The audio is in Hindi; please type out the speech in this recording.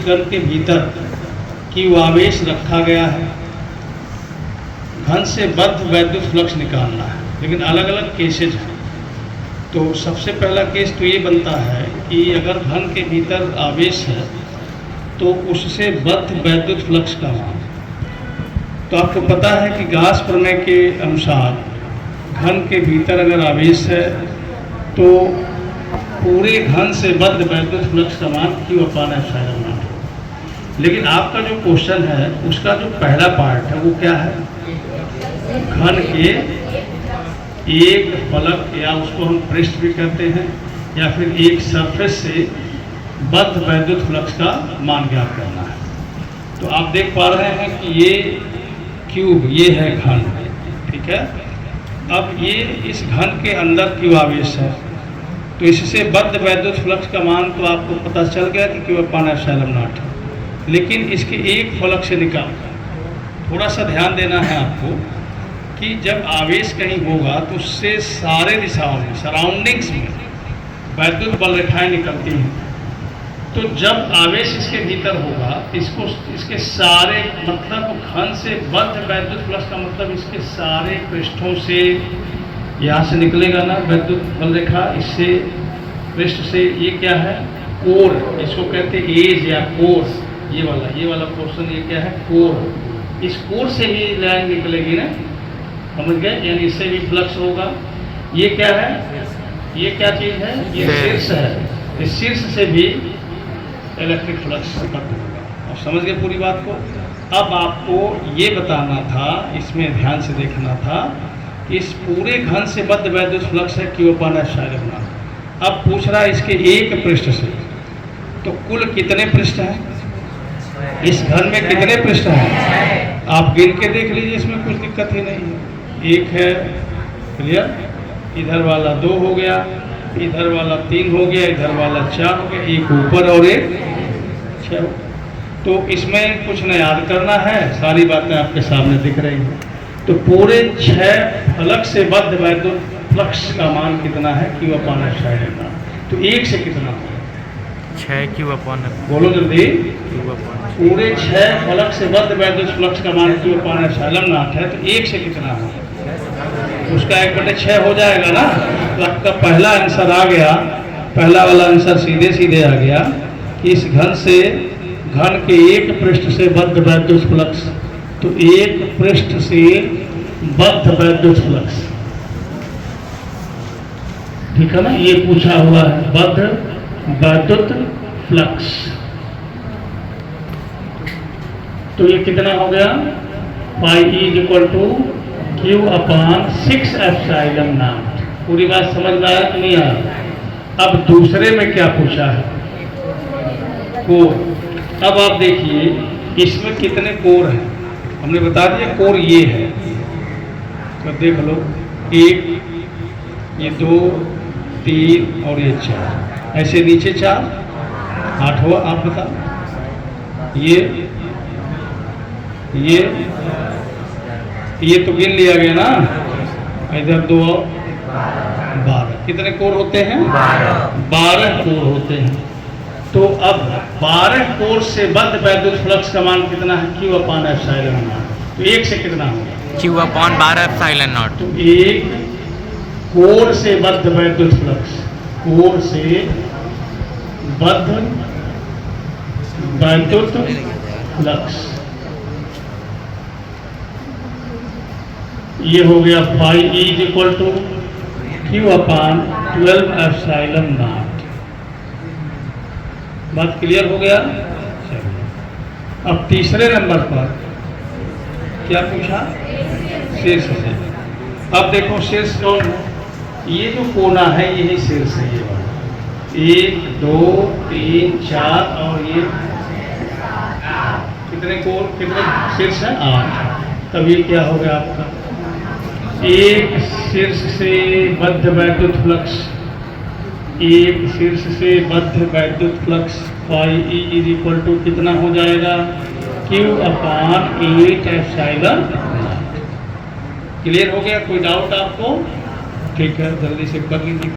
घन के भीतर क्यू आवेश रखा गया है, घन से बद्ध वैद्युत फ्लक्स निकालना है, लेकिन अलग अलग केसेज हैं। तो सबसे पहला केस तो ये बनता है कि अगर घन के भीतर आवेश है तो उससे बद्ध वैद्युत फ्लक्स का मान। तो आपको पता है कि गाउस प्रमेय के अनुसार घन के भीतर अगर आवेश है तो पूरे घन से बद्ध वैद्युत फ्लक्स का मान Q/ε0 है। लेकिन आपका जो क्वेश्चन है उसका जो पहला पार्ट है वो क्या है, घन के एक फलक या उसको हम पृष्ठ भी कहते हैं या फिर एक सरफेस से बद्ध वैद्युत फ्लक्स का मान ज्ञात करना है। तो आप देख पा रहे हैं कि ये क्यूब, ये है घन, ठीक है। अब ये इस घन के अंदर क्यू आवेश है तो इससे बद्ध वैद्युत फ्लक्स का मान तो आपको पता चल गया कि Q/ε0 है। लेकिन इसके एक फलक से निकाल, थोड़ा सा ध्यान देना है आपको कि जब आवेश कहीं होगा तो उससे सारे दिशाओं में, सराउंडिंग्स में वैद्युत बल रेखाएं निकलती हैं। तो जब आवेश इसके भीतर होगा इसको, इसके सारे मतलब घन से बद्ध वैद्युत फ्लक्स का मतलब इसके सारे पृष्ठों से यहाँ से निकलेगा ना वैद्युत बल रेखा, इससे पृष्ठ से, ये क्या है, कोर, इसको कहते हैं एज या कोर, ये वाला पोर्शन, ये क्या है, कोर। इस कोर से ही लाइन निकलेगी ना, समझ गए, यानी इससे भी फ्लक्स होगा। ये क्या है, ये क्या चीज़ है, ये शीर्ष है, इस शीर्ष से भी इलेक्ट्रिक फ्लक्स होगा। और समझ गए पूरी बात को। अब आपको ये बताना था, इसमें ध्यान से देखना था, इस पूरे घन से बद्ध वैद्युत फ्लक्स है Q/ε0। अब पूछ रहा है इसके एक पृष्ठ से, तो कुल कितने पृष्ठ हैं इस घन में, कितने पृष्ठ हैं आप गिन के देख लीजिए, इसमें कुछ दिक्कत ही नहीं है। एक है, क्लियर, इधर वाला 2 हो गया, इधर वाला 3 हो गया, इधर वाला 4 हो गया, एक ऊपर और एक 6। तो इसमें कुछ न याद करना है, सारी बातें आपके सामने दिख रही हैं। तो पूरे 6 फलक से बद्ध वैद्युत फ्लक्स का मान कितना है Q/ε0। तो एक से कितना होगा, 6 Q/, बोलो जल्दी, Q/, पूरे 6 फलक से बद्ध वैद्युत फ्लक्स का मान Q/ε0 है, तो एक से कितना होगा, उसका 1/6 हो जाएगा ना। तो आपका पहला आंसर आ गया, पहला वाला आंसर सीधे सीधे आ गया कि इस घन से, घन के एक पृष्ठ से बद्ध वैद्युत फ्लक्स, तो एक पृष्ठ से बद्ध वैद्युत फ्लक्स, ठीक है ना, ये पूछा हुआ है, बद्ध वैद्युत फ्लक्स। तो ये कितना हो गया, π = Q/6ε0। पूरी बात समझ में आया कि नहीं आया। अब दूसरे में क्या पूछा है, कोर। अब आप देखिए इसमें कितने कोर हैं, हमने बता दिया कोर ये है, तो देख लो, 1, ये 2, 3 और ये 4, ऐसे नीचे 4, 8 हुआ। आप बताओ, ये तो गिन लिया गया ना, इधर 2 और 12, कितने कोर होते हैं, 12 कोर होते हैं। तो अब 12 कोर से बद्ध वैद्युत फ्लक्स का मान कितना है Q/ε0। तो एक से कितना होगा, Q/12ε0। तो एक कोर से बद्ध वैद्युत फ्लक्स, कोर से बद्ध वैद्युत फ्लक्स, ये हो गया π = Q/12ε0। बात क्लियर हो गया। अब तीसरे नंबर पर क्या पूछा, शीर्ष से। अब देखो शीर्ष कौन है, ये जो कोना है यही शीर्ष है, ये वाला 1, 2, 3, 4 और ये कितने कोर, कितने शीर्ष है, 8। तब ये क्या हो गया आपका, एक शीर्ष से बद्ध वैद्युत फ्लक्स, एक शीर्ष से बद्ध वैद्युत फ्लक्स π = कितना हो जाएगा, Q/8ε0। क्लियर हो गया, कोई डाउट आपको, ठीक है, जल्दी से कर लीजिए।